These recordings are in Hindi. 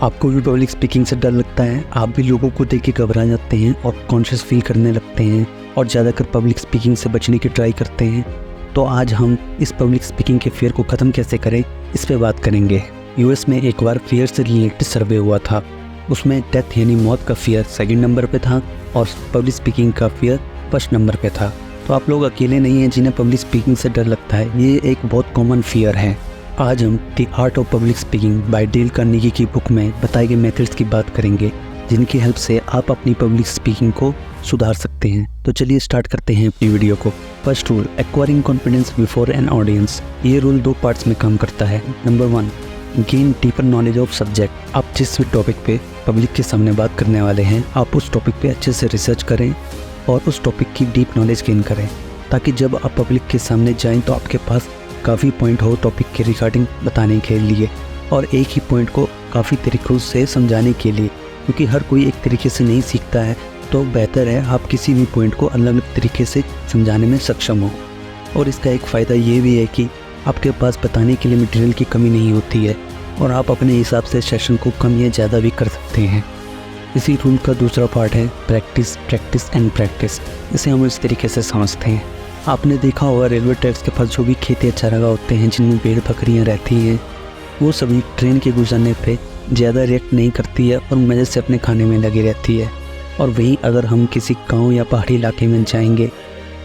आपको भी पब्लिक स्पीकिंग से डर लगता है? आप भी लोगों को देख के घबरा जाते हैं और कॉन्शियस फील करने लगते हैं और ज़्यादातर पब्लिक स्पीकिंग से बचने की ट्राई करते हैं? तो आज हम इस पब्लिक स्पीकिंग के फियर को ख़त्म कैसे करें, इस पे बात करेंगे। यूएस में एक बार फियर से रिलेटेड सर्वे हुआ था। उसमें डेथ यानी मौत का फियर सेकंड नंबर पे था और पब्लिक स्पीकिंग का फियर फर्स्ट नंबर पे था। तो आप लोग अकेले नहीं हैं जिन्हें पब्लिक स्पीकिंग से डर लगता है। ये एक बहुत कॉमन फियर है। आज हम the art of public speaking bye Dale Carnegie की बुक में बताए गए मेथड्स की बात करेंगे, जिनकी हेल्प से आप अपनी पब्लिक स्पीकिंग को सुधार सकते हैं। तो चलिए स्टार्ट करते हैं अपनी वीडियो को। First rule, acquiring confidence before an audience. ये रूल 2 पार्ट्स में काम करता है। Number 1, gain deeper knowledge of subject. आप जिस भी टॉपिक पे पब्लिक के सामने बात करने वाले हैं, आप उस टॉपिक पे अच्छे से रिसर्च करें और उस टॉपिक की डीप नॉलेज गेन करें, ताकि जब आप पब्लिक के सामने जाएं तो आपके पास काफ़ी पॉइंट हो टॉपिक के रिगार्डिंग बताने के लिए और एक ही पॉइंट को काफ़ी तरीक़ों से समझाने के लिए, क्योंकि हर कोई एक तरीके से नहीं सीखता है। तो बेहतर है आप किसी भी पॉइंट को अलग अलग तरीके से समझाने में सक्षम हो। और इसका एक फ़ायदा ये भी है कि आपके पास बताने के लिए मटेरियल की कमी नहीं होती है और आप अपने हिसाब से सेशन को कम या ज़्यादा भी कर सकते हैं। इसी रूल का दूसरा पार्ट है प्रैक्टिस, प्रैक्टिस एंड प्रैक्टिस। इसे हम इस तरीके से समझते हैं। आपने देखा होगा रेलवे ट्रैक्स के पास जो भी खेती चारागाह होते हैं जिनमें भेड़ बकरियाँ रहती हैं, वो सभी ट्रेन के गुजरने पे ज़्यादा रिएक्ट नहीं करती है और मज़े से अपने खाने में लगी रहती है। और वहीं अगर हम किसी गांव या पहाड़ी इलाके में जाएंगे,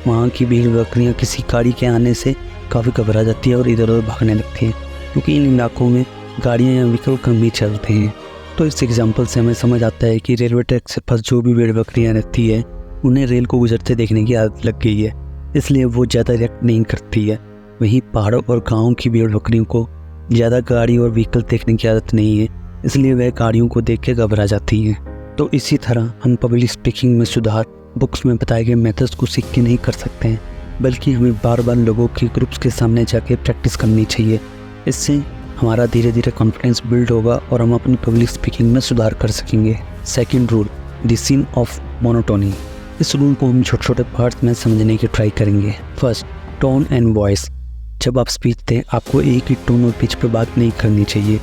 वहाँ की भेड़ बकरियाँ किसी गाड़ी के आने से काफ़ी घबरा जाती है और इधर उधर भागने लगती हैं, क्योंकि इन इलाकों में गाड़ियाँ या व्हीकल कम ही चलते हैं। तो इस एग्जाम्पल से हमें समझ आता है कि रेलवे ट्रैक के पास जो भी भेड़ बकरियाँ रहती है, उन्हें रेल को गुजरते देखने की आदत लग गई है, इसलिए वो ज़्यादा रिएक्ट नहीं करती है। वहीं पहाड़ों और गाँव की भेड़ बकरियों को ज़्यादा गाड़ी और व्हीकल देखने की आदत नहीं है, इसलिए वह गाड़ियों को देख के घबरा जाती हैं। तो इसी तरह हम पब्लिक स्पीकिंग में सुधार बुक्स में बताए गए मेथड्स को सीख के नहीं कर सकते हैं, बल्कि हमें बार बार लोगों की ग्रुप्स के सामने जाके प्रैक्टिस करनी चाहिए। इससे हमारा धीरे धीरे कॉन्फिडेंस बिल्ड होगा और हम अपनी पब्लिक स्पीकिंग में सुधार कर सकेंगे। Second rule, the sin of monotony. इस रूल को हम छोटे छोटे पार्ट्स में समझने की ट्राई करेंगे। First, tone and voice. जब आप स्पीच दें, आपको एक ही टोन और पिच पर बात नहीं करनी चाहिए।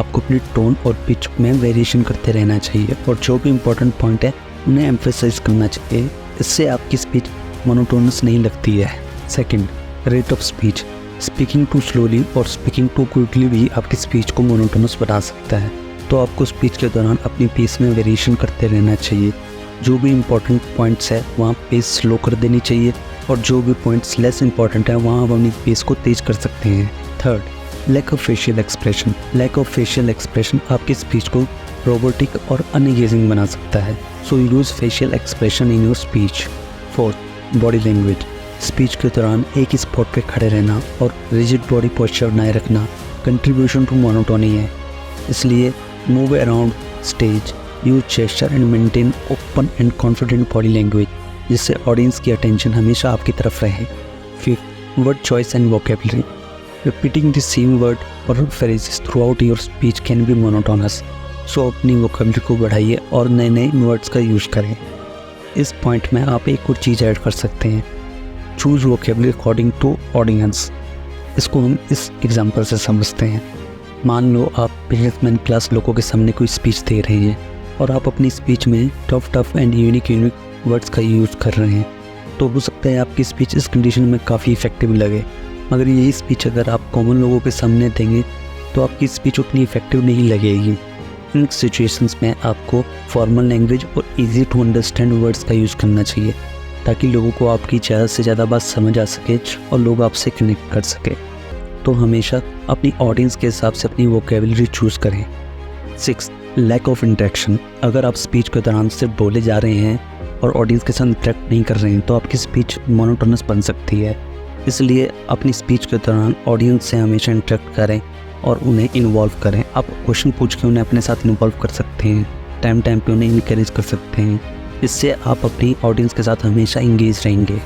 आपको अपनी टोन और पिच में वेरिएशन करते रहना चाहिए और जो भी इम्पोर्टेंट पॉइंट है उन्हें एम्फेसाइज करना चाहिए। इससे आपकी स्पीच मोनोटोनस नहीं लगती है। Second, rate of speech. Speaking too slowly और स्पीकिंग टू क्विकली भी आपकी स्पीच को मोनोटोनस बना सकता है। तो आपको स्पीच के दौरान अपनी पेस में वेरिएशन करते रहना चाहिए। जो भी इम्पोर्टेंट पॉइंट्स है वहाँ पेस स्लो कर देनी चाहिए और जो भी पॉइंट्स लेस इंपॉर्टेंट है वहाँ आप अपनी पेस को तेज कर सकते हैं। Third, lack of facial expression. Lack of facial expression आपकी स्पीच को रोबोटिक और अनएंगेजिंग बना सकता है। So use facial expression in your speech. Fourth, body language. Speech के दौरान एक ही स्पॉट पे खड़े रहना और रिजिड बॉडी पोस्चर बनाए रखना कंट्रीब्यूशन टू मोनोटोनी है। इसलिए move around stage, use gesture and maintain open and confident body language, जिससे ऑडियंस की अटेंशन हमेशा आपकी तरफ रहे। Fifth, word choice and vocabulary. Repeating the same word और phrases throughout your speech can be monotonous. So अपनी वोकेबलरी को बढ़ाइए और नए नए वर्ड्स का यूज़ करें। इस पॉइंट में आप एक और चीज़ ऐड कर सकते हैं, choose vocabulary according to audience. इसको हम इस एग्जांपल से समझते हैं। मान लो आप बिजनेसमैन क्लास लोगों के सामने कोई स्पीच दे रहे हैं और आप अपनी स्पीच में टफ एंड यूनिक वर्ड्स का यूज़ कर रहे हैं, तो हो सकता है आपकी स्पीच इस कंडीशन में काफ़ी इफेक्टिव लगे। मगर यही स्पीच अगर आप कॉमन लोगों के सामने देंगे तो आपकी स्पीच उतनी इफेक्टिव नहीं लगेगी। इन सिचुएशंस में आपको फॉर्मल लैंग्वेज और इजी टू अंडरस्टैंड वर्ड्स का यूज़ करना चाहिए, ताकि लोगों को आपकी ज़्यादा से ज़्यादा बात समझ आ सके और लोग आपसे कनेक्ट कर सके। तो हमेशा अपनी ऑडियंस के हिसाब से अपनी वोकेबलरी चूज़ करें। Six, lack of interaction. अगर आप स्पीच के दौरान सिर्फ बोले जा रहे हैं और ऑडियंस के साथ इंटरेक्ट नहीं कर रहे हैं तो आपकी स्पीच मोनोटोनस बन सकती है। इसलिए अपनी स्पीच के दौरान ऑडियंस से हमेशा इंटरेक्ट करें और उन्हें इन्वॉल्व करें। आप क्वेश्चन पूछ के उन्हें अपने साथ इन्वॉल्व कर सकते हैं, टाइम पे उन्हें इनकरेज कर सकते हैं। इससे आप अपनी ऑडियंस के साथ हमेशा इंगेज रहेंगे।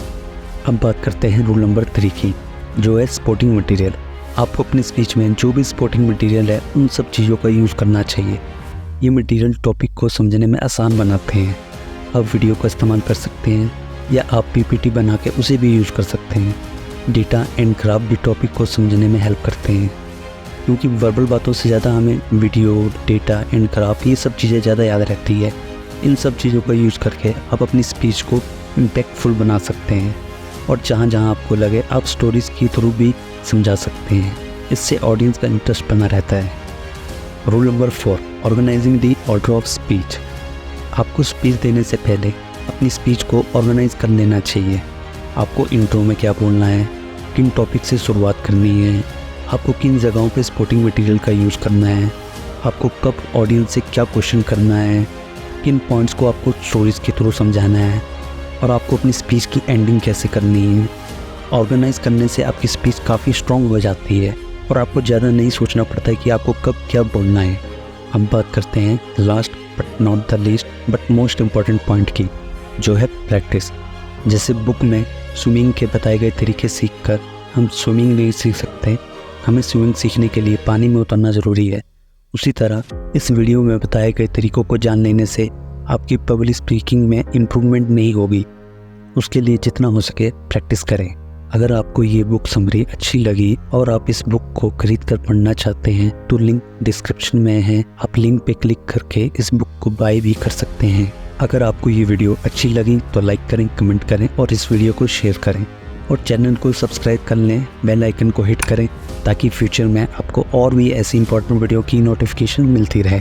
अब बात करते हैं रूल नंबर 3 की, जो है सपोर्टिंग मटेरियल। आपको अपनी स्पीच में जो भी सपोर्टिंग मटेरियल है उन सब चीज़ों का यूज़ करना चाहिए। ये मटेरियल टॉपिक को समझने में आसान बनाते हैं। आप वीडियो का इस्तेमाल कर सकते हैं या आप पीपीटी बना के उसे भी यूज़ कर सकते हैं। डेटा एंड ग्राफ भी टॉपिक को समझने में हेल्प करते हैं। क्योंकि वर्बल बातों से ज़्यादा हमें वीडियो, डेटा एंड ग्राफ, ये सब चीज़ें ज़्यादा याद रहती है। इन सब चीज़ों का यूज़ करके आप अपनी स्पीच को इम्पैक्टफुल बना सकते हैं और जहाँ जहाँ आपको लगे आप स्टोरीज़ के थ्रू भी समझा सकते हैं। इससे ऑडियंस का इंटरेस्ट बना रहता है। Rule number 4, organizing the order of speech. आपको स्पीच देने से पहले अपनी स्पीच को ऑर्गेनाइज कर लेना चाहिए। आपको इंट्रो में क्या बोलना है, किन टॉपिक से शुरुआत करनी है, आपको किन जगहों पे सपोर्टिंग मटेरियल का यूज़ करना है, आपको कब ऑडियंस से क्या क्वेश्चन करना है, किन पॉइंट्स को आपको स्टोरीज़ के थ्रू समझाना है और आपको अपनी स्पीच की एंडिंग कैसे करनी है। ऑर्गेनाइज करने से आपकी स्पीच काफ़ी स्ट्रॉन्ग हो जाती है और आपको ज़्यादा नहीं सोचना पड़ता है कि आपको कब क्या बोलना है। अब बात करते हैं last but not the least but most important point की, जो है प्रैक्टिस। जैसे बुक में स्विमिंग के बताए गए तरीके सीखकर हम स्विमिंग नहीं सीख सकते, हमें स्विमिंग सीखने के लिए पानी में उतरना ज़रूरी है। उसी तरह इस वीडियो में बताए गए तरीक़ों को जान लेने से आपकी पब्लिक स्पीकिंग में इम्प्रूवमेंट नहीं होगी। उसके लिए जितना हो सके प्रैक्टिस करें। अगर आपको ये बुक समरी अच्छी लगी और आप इस बुक को खरीद कर पढ़ना चाहते हैं तो लिंक डिस्क्रिप्शन में है, आप लिंक पे क्लिक करके इस बुक को बाय भी कर सकते हैं। अगर आपको ये वीडियो अच्छी लगी तो लाइक करें, कमेंट करें और इस वीडियो को शेयर करें और चैनल को सब्सक्राइब कर लें, बेल आइकन को हिट करें ताकि फ्यूचर में आपको और भी ऐसी इंपॉर्टेंट वीडियो की नोटिफिकेशन मिलती रहे।